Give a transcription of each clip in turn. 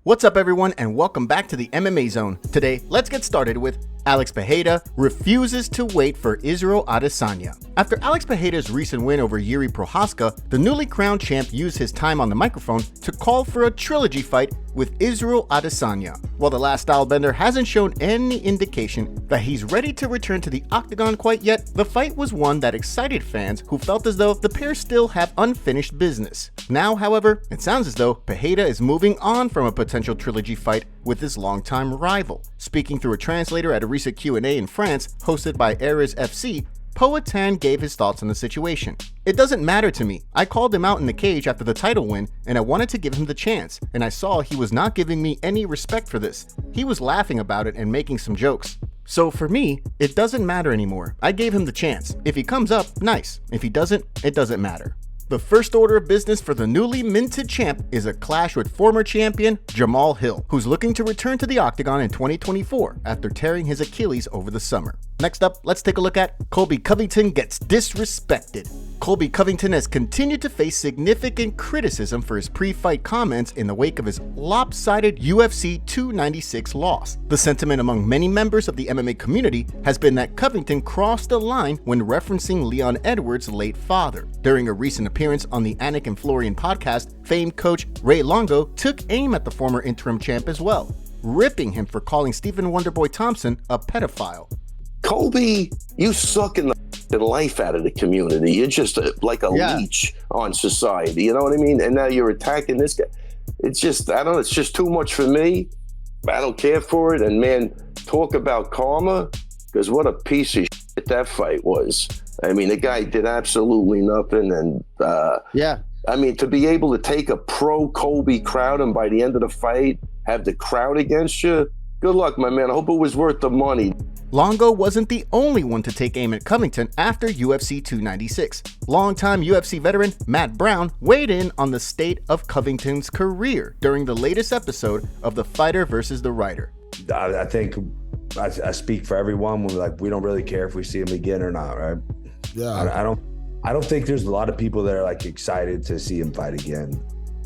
What's up everyone and welcome back to the MMA Zone. Today, let's get started with Alex Pereira refuses to wait for Israel Adesanya. After Alex Pereira's recent win over Yuri Prochazka, the newly crowned champ used his time on the microphone to call for a trilogy fight with Israel Adesanya. While the last stylebender hasn't shown any indication that he's ready to return to the octagon quite yet, the fight was one that excited fans who felt as though the pair still have unfinished business. Now, however, it sounds as though Pereira is moving on from a potential trilogy fight with his longtime rival. Speaking through a translator at a recent Q&A in France hosted by Ares FC, Poatan gave his thoughts on the situation. "It doesn't matter to me. I called him out in the cage after the title win and I wanted to give him the chance, and I saw he was not giving me any respect for this. He was laughing about it and making some jokes. So for me, it doesn't matter anymore. I gave him the chance. If he comes up, nice. If he doesn't, it doesn't matter." The first order of business for the newly minted champ is a clash with former champion Jamahal Hill, who's looking to return to the octagon in 2024 after tearing his Achilles over the summer. Next up, let's take a look at Colby Covington gets disrespected. Colby Covington has continued to face significant criticism for his pre-fight comments in the wake of his lopsided UFC 296 loss. The sentiment among many members of the MMA community has been that Covington crossed the line when referencing Leon Edwards' late father. During a recent appearance on the Anik and Florian podcast, famed coach Ray Longo took aim at the former interim champ as well, ripping him for calling Stephen Wonderboy Thompson a pedophile. Colby, you suck in the life out of the community. You're just like a leech on society. You know what I mean? And now you're attacking this guy. It's just, I don't know, it's just too much for me. I don't care for it. And man, talk about karma, because what a piece of shit that fight was. I mean, the guy did absolutely nothing. And I mean, to be able to take a pro Colby crowd and by the end of the fight, have the crowd against you, good luck, my man. I hope it was worth the money. Longo wasn't the only one to take aim at Covington after UFC 296. Longtime UFC veteran Matt Brown weighed in on the state of Covington's career during the latest episode of The Fighter vs. the Writer. I think I speak for everyone. We don't really care if we see him again or not, right? Yeah. I don't think there's a lot of people that are excited to see him fight again.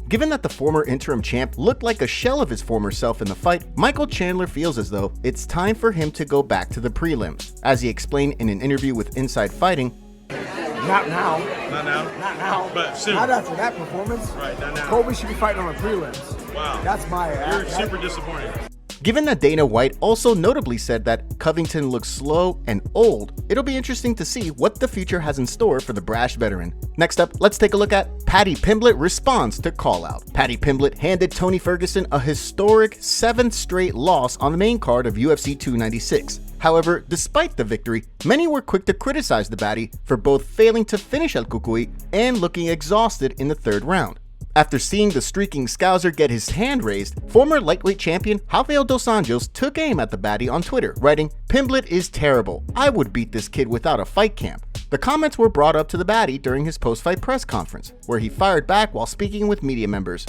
Given that the former interim champ looked like a shell of his former self in the fight, Michael Chandler feels as though it's time for him to go back to the prelims. As he explained in an interview with Inside Fighting, Not now. Not now? Not now. But soon. Not after that performance. Right, not now. Colby should be fighting on the prelims. Wow. That's my... You're super disappointed. Given that Dana White also notably said that Covington looks slow and old, it'll be interesting to see what the future has in store for the brash veteran. Next up, let's take a look at Paddy Pimblett responds to CALLOUT. Paddy Pimblett handed Tony Ferguson a historic 7th straight loss on the main card of UFC 296. However, despite the victory, many were quick to criticize the baddie for both failing to finish El Cucuy and looking exhausted in the third round. After seeing the streaking Scouser get his hand raised, former lightweight champion Rafael dos Anjos took aim at the baddie on Twitter, writing, "Pimblett is terrible. I would beat this kid without a fight camp." The comments were brought up to the baddie during his post-fight press conference, where he fired back while speaking with media members.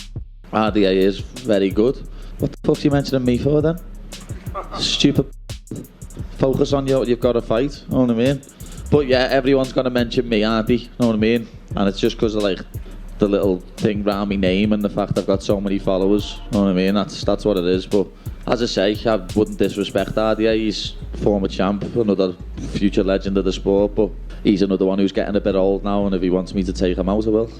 RDA is very good. What the fuck are you mentioning me for then? Stupid. Focus on you've got to fight, you know what I mean? But yeah, everyone's going to mention me, aren't they? You know what I mean? And it's just because of the little thing round my name and the fact I've got so many followers, you know what I mean? That's what it is. But as I say, I wouldn't disrespect RDA. He's former champ, another future legend of the sport, but he's another one who's getting a bit old now, and if he wants me to take him out, I will.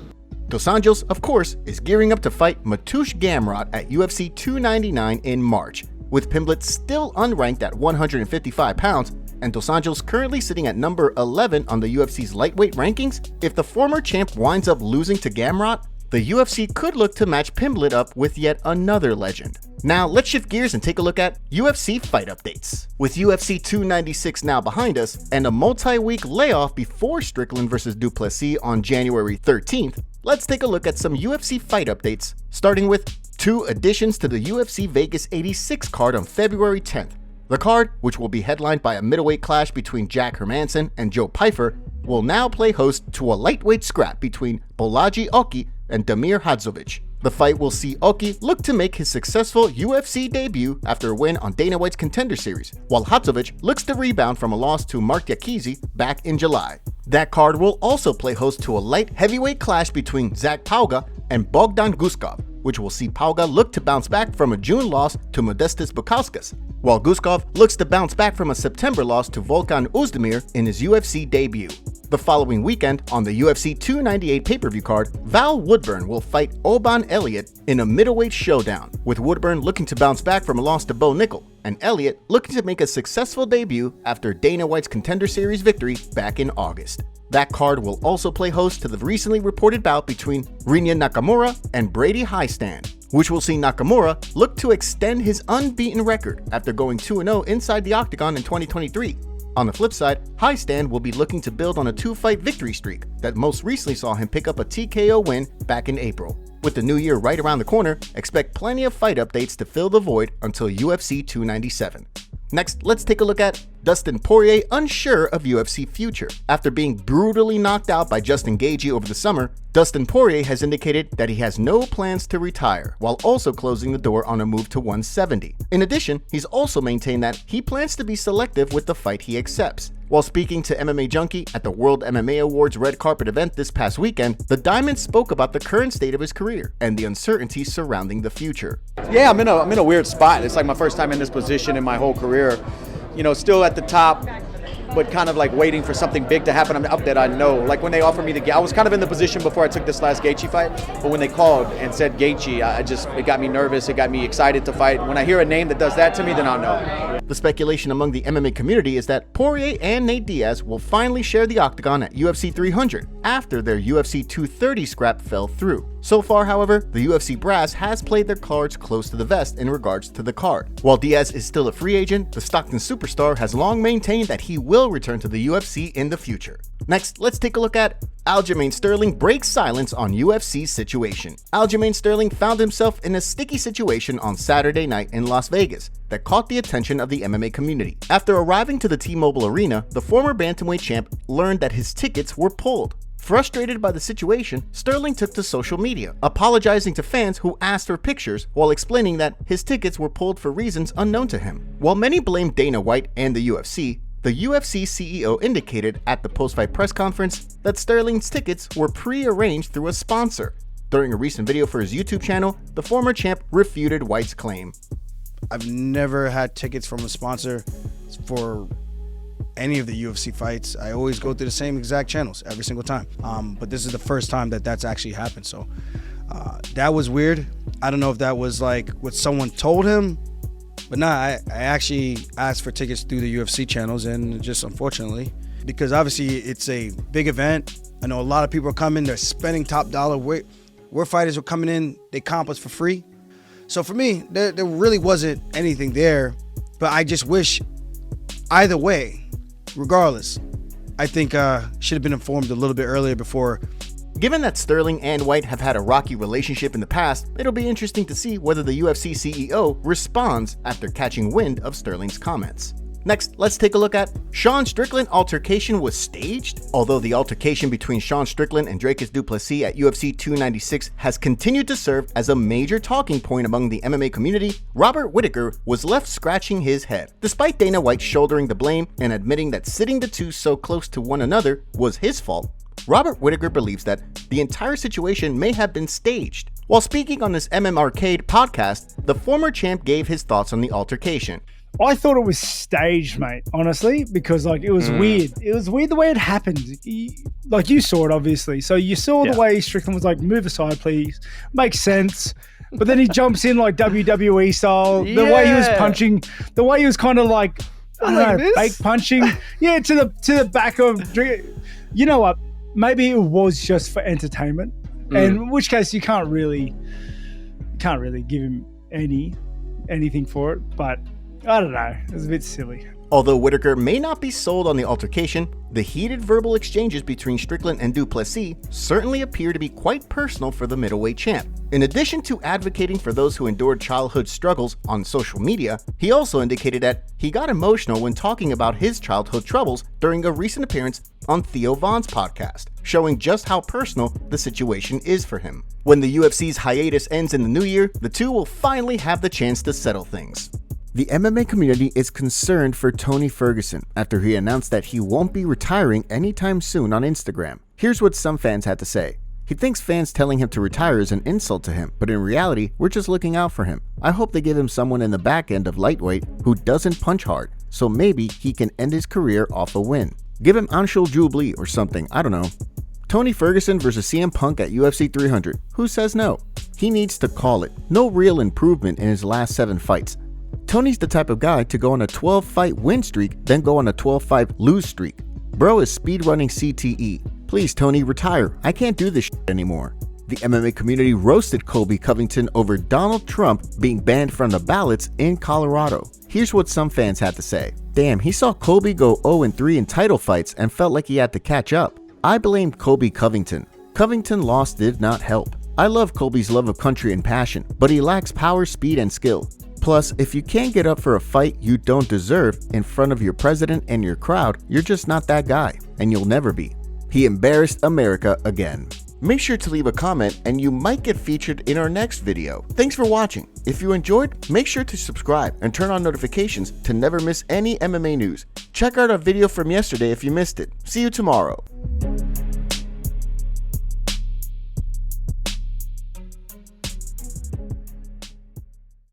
Dos Anjos, of course, is gearing up to fight Mateusz Gamrot at UFC 299 in March, with Pimblett still unranked at 155 pounds, and Dos Anjos currently sitting at number 11 on the UFC's lightweight rankings. If the former champ winds up losing to Gamrot, the UFC could look to match Pimblett up with yet another legend. Now, let's shift gears and take a look at UFC fight updates. With UFC 296 now behind us, and a multi-week layoff before Strickland vs. Duplessis on January 13th, let's take a look at some UFC fight updates, starting with 2 additions to the UFC Vegas 86 card on February 10th. The card, which will be headlined by a middleweight clash between Jack Hermanson and Joe Pyfer, will now play host to a lightweight scrap between Bolaji Oki and Damir Hadzovic. The fight will see Oki look to make his successful UFC debut after a win on Dana White's Contender Series, while Hadzovic looks to rebound from a loss to Mark Diakiese back in July. That card will also play host to a light heavyweight clash between Zach Pauga and Bogdan Guskov, which will see Pauga look to bounce back from a June loss to Modestas Bukauskas, while Guskov looks to bounce back from a September loss to Volkan Ozdemir in his UFC debut. The following weekend, on the UFC 298 pay-per-view card, Val Woodburn will fight Oban Elliott in a middleweight showdown, with Woodburn looking to bounce back from a loss to Bo Nickel, and Elliott looking to make a successful debut after Dana White's Contender Series victory back in August. That card will also play host to the recently reported bout between Rinya Nakamura and Brady Highstand, which will see Nakamura look to extend his unbeaten record after going 2-0 inside the octagon in 2023. On the flip side, Highstand will be looking to build on a 2-fight victory streak that most recently saw him pick up a TKO win back in April. With the new year right around the corner, expect plenty of fight updates to fill the void until UFC 297. Next, let's take a look at Dustin Poirier unsure of UFC future. After being brutally knocked out by Justin Gaethje over the summer, Dustin Poirier has indicated that he has no plans to retire, while also closing the door on a move to 170. In addition, he's also maintained that he plans to be selective with the fight he accepts. While speaking to MMA Junkie at the World MMA Awards red carpet event this past weekend, the Diamond spoke about the current state of his career and the uncertainty surrounding the future. Yeah, I'm in a weird spot. It's like my first time in this position in my whole career. You know, still at the top, but kind of like waiting for something big to happen up that I know. Like when they offered me I was kind of in the position before I took this last Gaethje fight, but when they called and said Gaethje, it got me nervous, it got me excited to fight. When I hear a name that does that to me, then I'll know. The speculation among the MMA community is that Poirier and Nate Diaz will finally share the octagon at UFC 300 after their UFC 230 scrap fell through. So far, however, the UFC brass has played their cards close to the vest in regards to the card. While Diaz is still a free agent, the Stockton superstar has long maintained that he will return to the UFC in the future. Next, let's take a look at Aljamain Sterling breaks silence on UFC's situation. Aljamain Sterling found himself in a sticky situation on Saturday night in Las Vegas that caught the attention of the MMA community. After arriving to the T-Mobile Arena, the former bantamweight champ learned that his tickets were pulled. Frustrated by the situation, Sterling took to social media, apologizing to fans who asked for pictures while explaining that his tickets were pulled for reasons unknown to him. While many blamed Dana White and the UFC CEO indicated at the post-fight press conference that Sterling's tickets were pre-arranged through a sponsor. During a recent video for his YouTube channel, the former champ refuted White's claim. I've never had tickets from a sponsor for any of the UFC fights. I always go through the same exact channels every single time. But this is the first time that that's actually happened. So that was weird. I don't know if that was like what someone told him, but nah, I actually asked for tickets through the UFC channels, and just unfortunately, because obviously it's a big event. I know a lot of people are coming, they're spending top dollar. We're fighters who are coming in, they comp us for free. So for me, there really wasn't anything there, but I just wish either way, regardless, I think should have been informed a little bit earlier before. Given that Sterling and White have had a rocky relationship in the past, it'll be interesting to see whether the UFC CEO responds after catching wind of Sterling's comments. Next, let's take a look at Sean Strickland altercation was staged. Although the altercation between Sean Strickland and Dricus du Plessis at UFC 296 has continued to serve as a major talking point among the MMA community, Robert Whittaker was left scratching his head. Despite Dana White shouldering the blame and admitting that sitting the two so close to one another was his fault, Robert Whittaker believes that the entire situation may have been staged. While speaking on this MM Arcade podcast, the former champ gave his thoughts on the altercation. I thought it was staged, mate, honestly, because like it was weird. It was weird the way it happened. Like you saw it, obviously. So you saw the way Strickland was like, move aside, please. Makes sense. But then he jumps in like WWE style. The way he was punching, the way he was kind of like, I don't know, fake punching. Yeah, to the back of, you know what? Maybe it was just for entertainment. And in which case you can't really give him anything for it. But I don't know. It was a bit silly. Although Whittaker may not be sold on the altercation, the heated verbal exchanges between Strickland and du Plessis certainly appear to be quite personal for the middleweight champ. In addition to advocating for those who endured childhood struggles on social media, he also indicated that he got emotional when talking about his childhood troubles during a recent appearance on Theo Von's podcast, showing just how personal the situation is for him. When the UFC's hiatus ends in the new year, the two will finally have the chance to settle things. The MMA community is concerned for Tony Ferguson after he announced that he won't be retiring anytime soon on Instagram. Here's what some fans had to say. He thinks fans telling him to retire is an insult to him, but in reality, we're just looking out for him. I hope they give him someone in the back end of lightweight who doesn't punch hard, so maybe he can end his career off a win. Give him Anshul Jubilee or something, I don't know. Tony Ferguson versus CM Punk at UFC 300. Who says no? He needs to call it. No real improvement in his last 7 fights. Tony's the type of guy to go on a 12-fight win streak, then go on a 12-fight lose streak. Bro is speedrunning CTE. Please, Tony, retire. I can't do this shit anymore. The MMA community roasted Colby Covington over Donald Trump being banned from the ballots in Colorado. Here's what some fans had to say. Damn, he saw Colby go 0-3 in title fights and felt like he had to catch up. I blamed Colby Covington. Covington loss did not help. I love Colby's love of country and passion, but he lacks power, speed, and skill. Plus, if you can't get up for a fight you don't deserve in front of your president and your crowd, you're just not that guy, and you'll never be. He embarrassed America again. Make sure to leave a comment and you might get featured in our next video. Thanks for watching. If you enjoyed, make sure to subscribe and turn on notifications to never miss any MMA news. Check out our video from yesterday if you missed it. See you tomorrow.